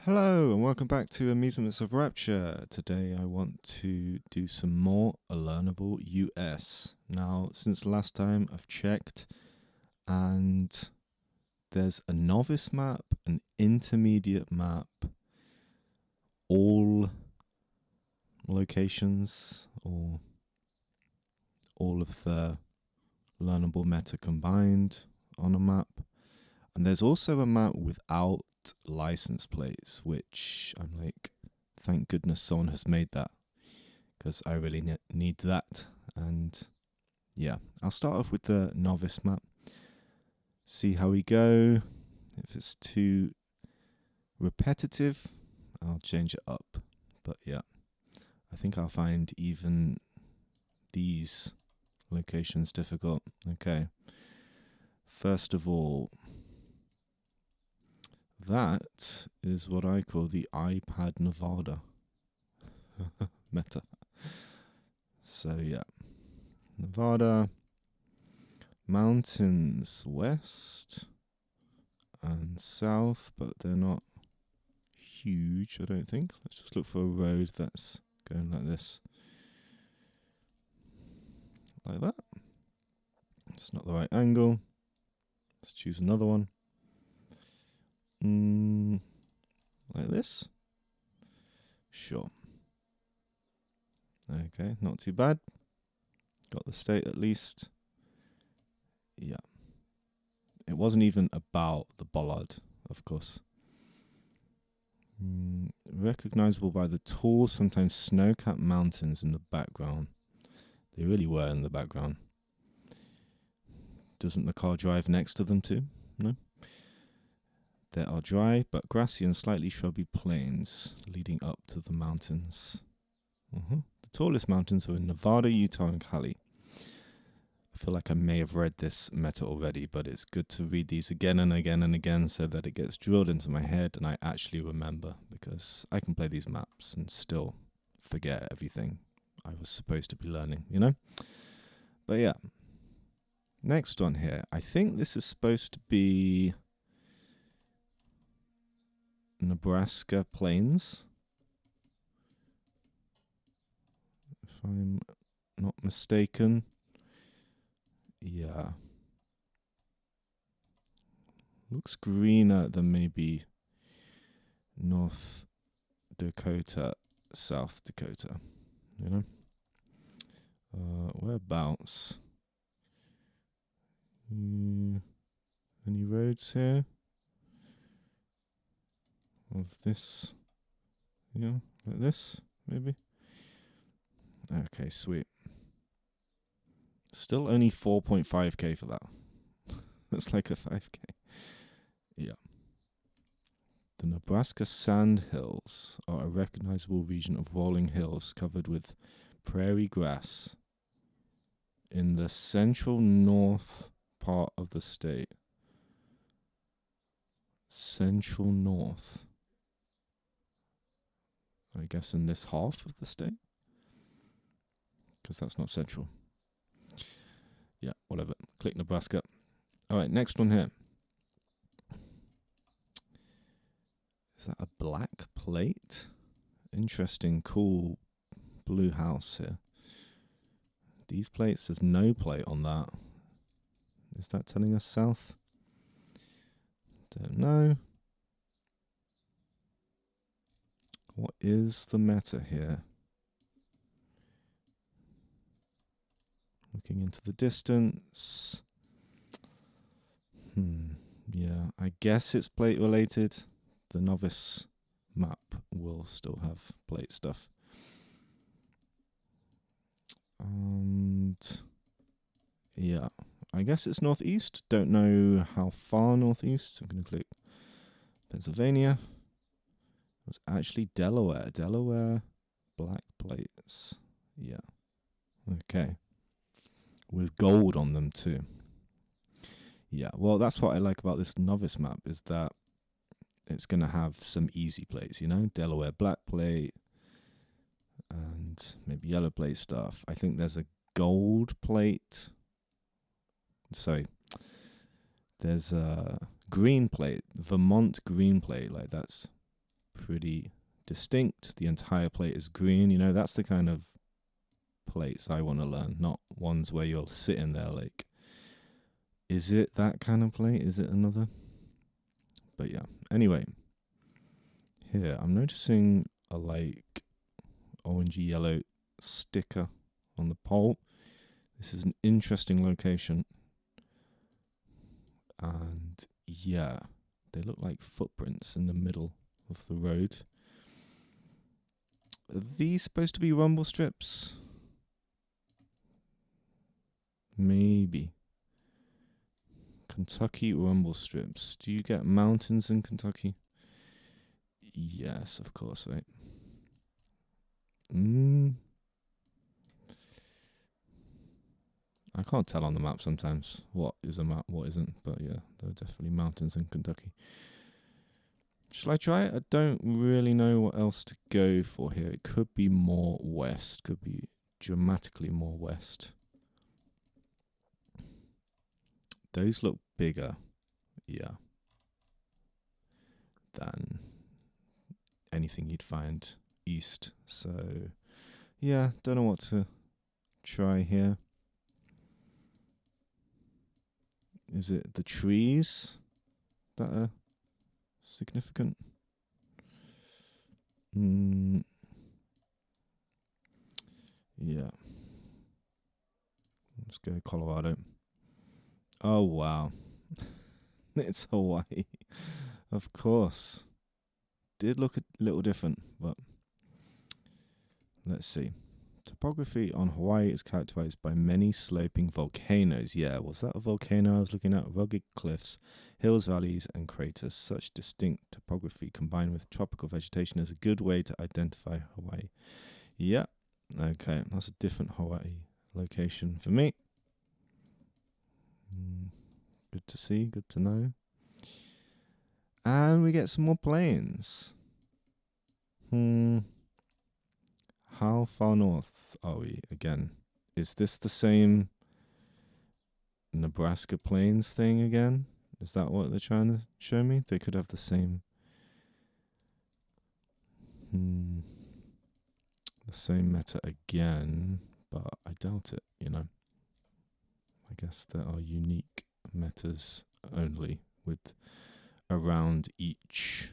Hello and welcome back to Amusements of Rapture. Today I want to do some more Learnable US. Now, since last time I've checked and there's a novice map, an intermediate map, all locations or all of the learnable meta combined on a map. And there's also a map without license plates, which I'm like, thank goodness someone has made that, because I really need that. And yeah, I'll start off with the novice map, see how we go. If it's too repetitive, I'll change it up. But yeah, I think I'll find even these locations difficult. Okay, first of all, that is what I call the iPad Nevada meta. So yeah, Nevada, mountains west and south, but they're not huge, I don't think. Let's just look for a road that's going like this. Like that. It's not the right angle. Let's choose another one. Like this. Sure. Okay, not too bad. Got the state at least. Yeah. It wasn't even about the bollard, of course. Recognizable by the tall, sometimes snow-capped mountains in the background. They really were in the background. Doesn't the car drive next to them too? No? There are dry but grassy and slightly shrubby plains leading up to the mountains. The tallest mountains are in Nevada, Utah, and Cali. I feel like I may have read this meta already, but it's good to read these again and again and again so that it gets drilled into my head and I actually remember, because I can play these maps and still forget everything I was supposed to be learning, you know? But yeah. Next one here. I think this is supposed to be Nebraska Plains, if I'm not mistaken. Yeah. Looks greener than maybe North Dakota, South Dakota, you know? Whereabouts? Any roads here? Of this, yeah, like this, maybe. Okay, sweet. Still only 4.5k for that. That's like a 5k. Yeah. The Nebraska Sand Hills are a recognizable region of rolling hills covered with prairie grass in the central north part of the state. Central north. I guess in this half of the state, because that's not central. Yeah, whatever. Click Nebraska. All right, next one here. Is that a black plate? Interesting, cool blue house here. These plates, there's no plate on that. Is that telling us south? Don't know. What is the meta here? Looking into the distance. Yeah, I guess it's plate related. The novice map will still have plate stuff. And yeah, I guess it's northeast. Don't know how far northeast. I'm going to click Pennsylvania. It's actually Delaware. Delaware black plates. Yeah. Okay. With gold on them too. Yeah, well, that's what I like about this novice map, is that it's going to have some easy plates, you know? Delaware black plate and maybe yellow plate stuff. I think there's a gold plate. Sorry. There's a green plate, Vermont green plate, like that's pretty distinct. The entire plate is green. You know, that's the kind of plates I want to learn, not ones where you're sitting there like, is it that kind of plate? Is it another? But yeah, anyway, here I'm noticing a like orangey yellow sticker on the pole. This is an interesting location. And yeah, they look like footprints in the middle of the road. Are these supposed to be rumble strips? Maybe. Kentucky rumble strips. Do you get mountains in Kentucky? Yes, of course, right? I can't tell on the map sometimes what is a map, what isn't. But yeah, there are definitely mountains in Kentucky. Shall I try it? I don't really know what else to go for here. It could be more west. Could be dramatically more west. Those look bigger, yeah, than anything you'd find east. So, yeah, don't know what to try here. Is it the trees that are significant? Yeah. Let's go Colorado. Oh, wow. It's Hawaii. Of course. Did look a little different, but let's see. Topography on Hawaii is characterized by many sloping volcanoes. Yeah, was that a volcano I was looking at? Rugged cliffs, hills, valleys, and craters. Such distinct topography combined with tropical vegetation is a good way to identify Hawaii. Yeah, okay, that's a different Hawaii location for me. Good to see, good to know. And we get some more plains. How far north are we again? Is this the same Nebraska plains thing again? Is that what they're trying to show me? They could have the same the same meta again, but I doubt it, you know. I guess there are unique metas only with around each.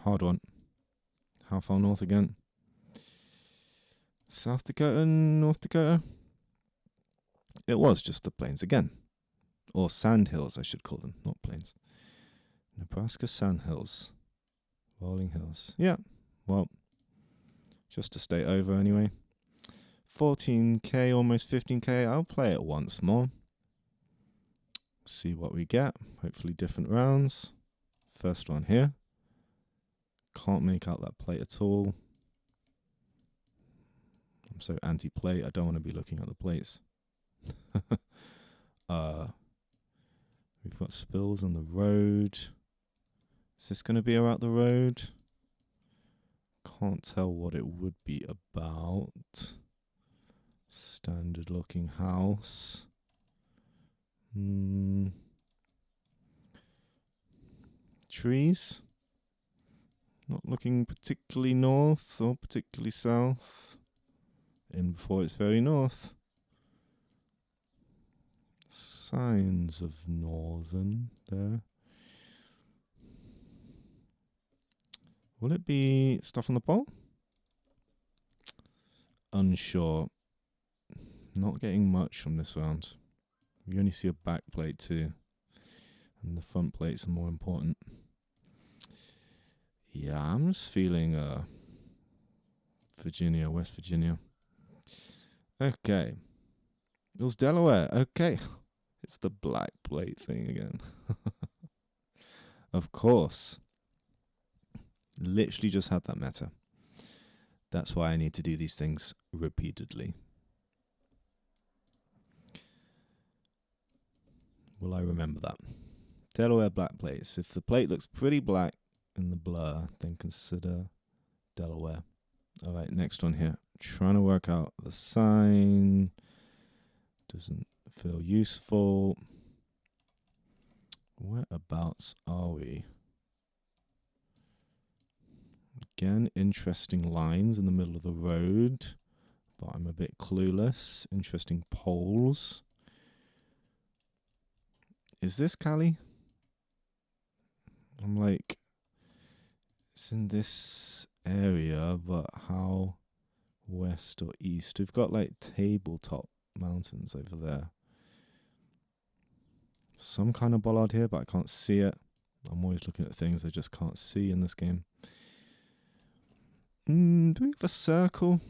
Hard one. How far north again? South Dakota, North Dakota? It was just the plains again. Or sandhills, I should call them, not plains. Nebraska sandhills. Rolling hills. Yeah, well, just to stay over anyway. 14k, almost 15k. I'll play it once more. See what we get. Hopefully different rounds. First one here. Can't make out that plate at all. I'm so anti-plate, I don't want to be looking at the plates. We've got spills on the road. Is this going to be about the road? Can't tell what it would be about. Standard looking house. Trees. Not looking particularly north or particularly south. In before it's very north. Signs of northern there. Will it be stuff on the pole? Unsure. Not getting much from this round. We only see a back plate too. And the front plates are more important. Yeah, I'm just feeling Virginia, West Virginia. Okay. It was Delaware. Okay. It's the black plate thing again. Of course. Literally just had that meta. That's why I need to do these things repeatedly. Will I remember that? Delaware black plates. If the plate looks pretty black in the blur, then consider Delaware. All right, next one here. Trying to work out the sign. Doesn't feel useful. Whereabouts are we? Again, interesting lines in the middle of the road, but I'm a bit clueless. Interesting poles. Is this Cali? I'm like, it's in this area, but how west or east? We've got like tabletop mountains over there. Some kind of bollard here, but I can't see it. I'm always looking at things I just can't see in this game. Do we have a circle?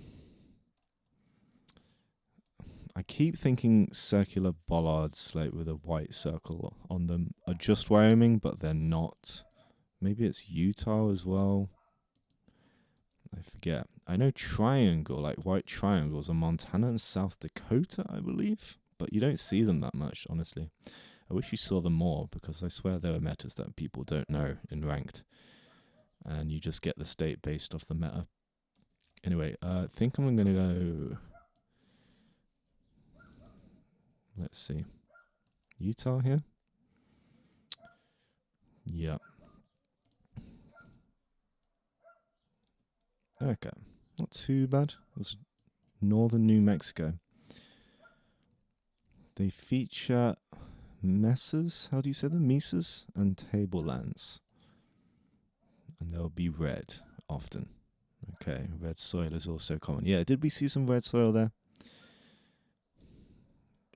I keep thinking circular bollards, like with a white circle on them, are just Wyoming, but they're not. Maybe it's Utah as well. I forget. I know triangle, like white triangles, are Montana and South Dakota, I believe. But you don't see them that much, honestly. I wish you saw them more, because I swear there are metas that people don't know in ranked. And you just get the state based off the meta. Anyway, I think I'm going to go... Let's see. Utah here? Yeah. Okay. Not too bad. It was northern New Mexico. They feature mesas, how do you say them? Mesas and tablelands. And they'll be red often. Okay, red soil is also common. Yeah, did we see some red soil there?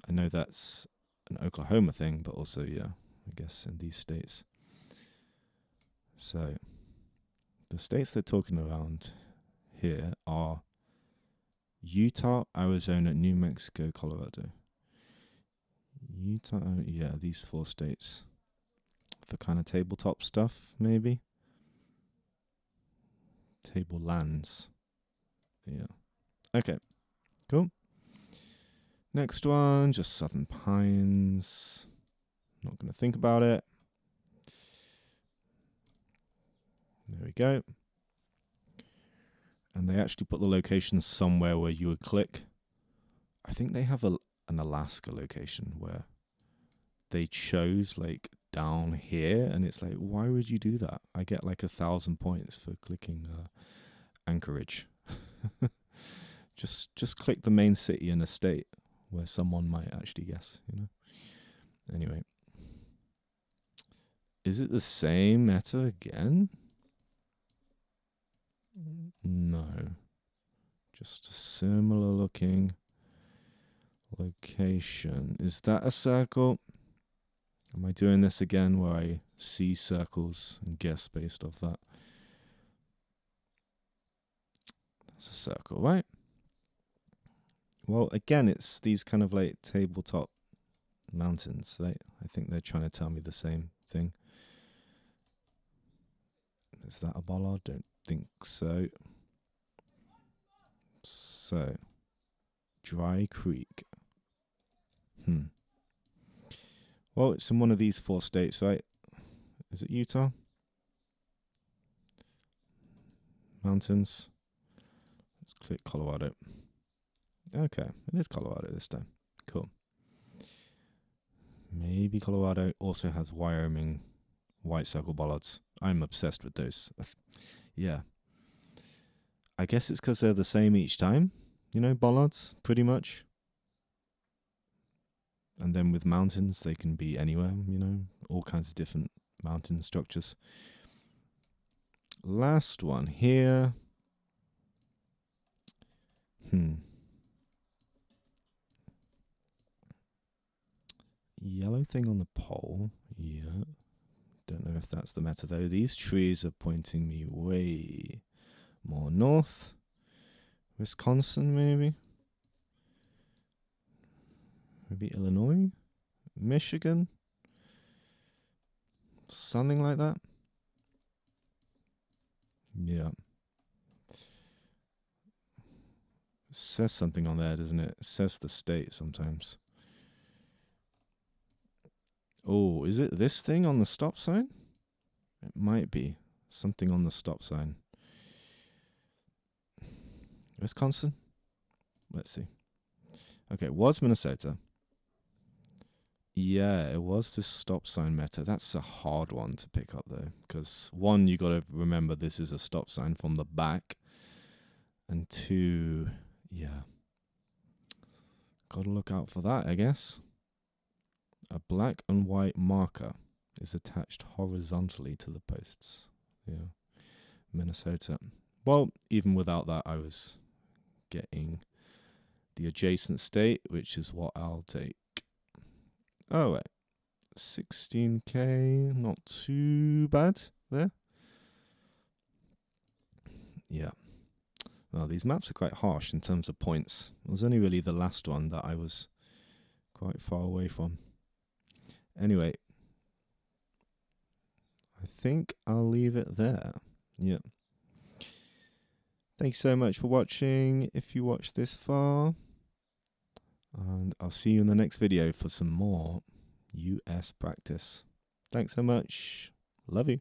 I know that's an Oklahoma thing, but also, yeah, I guess in these states. So, the states they're talking around here are Utah, Arizona, New Mexico, Colorado. Utah, yeah, these 4 states. For kind of tabletop stuff, maybe. Tablelands. Yeah. Okay, cool. Next one, just Southern Pines. Not going to think about it. There we go. And they actually put the location somewhere where you would click. I think they have an Alaska location where they chose like down here, and it's like, why would you do that? I get like 1,000 points for clicking Anchorage. just click the main city in a state where someone might actually guess, you know. Anyway, is it the same meta again? No, just a similar looking location. Is that a circle? Am I doing this again where I see circles and guess based off that? That's a circle, right? Well, again, it's these kind of like tabletop mountains, right? I think they're trying to tell me the same thing. Is that a bollard? Don't think so. So, Dry Creek. Well, it's in one of these 4 states, right? Is it Utah? Mountains. Let's click Colorado. Okay, it is Colorado this time. Cool. Maybe Colorado also has Wyoming white circle bollards. I'm obsessed with those. Yeah. I guess it's because they're the same each time. You know, bollards, pretty much. And then with mountains, they can be anywhere, you know, all kinds of different mountain structures. Last one here. Yellow thing on the pole. Yeah. Don't know if that's the meta though. These trees are pointing me way more north. Wisconsin, maybe? Maybe Illinois? Michigan? Something like that? Yeah. It says something on there, doesn't it? It says the state sometimes. Oh, is it this thing on the stop sign? It might be. Something on the stop sign. Wisconsin? Let's see. Okay, it was Minnesota. Yeah, it was this stop sign meta. That's a hard one to pick up though, because one, you got to remember this is a stop sign from the back, and two, yeah, got to look out for that, I guess. A black and white marker is attached horizontally to the posts. Yeah, Minnesota. Well, even without that, I was getting the adjacent state, which is what I'll take. Oh, wait. 16k, not too bad there. Yeah. Well, these maps are quite harsh in terms of points. It was only really the last one that I was quite far away from. Anyway, I think I'll leave it there. Yeah. Thanks so much for watching, if you watched this far. And I'll see you in the next video for some more US practice. Thanks so much. Love you.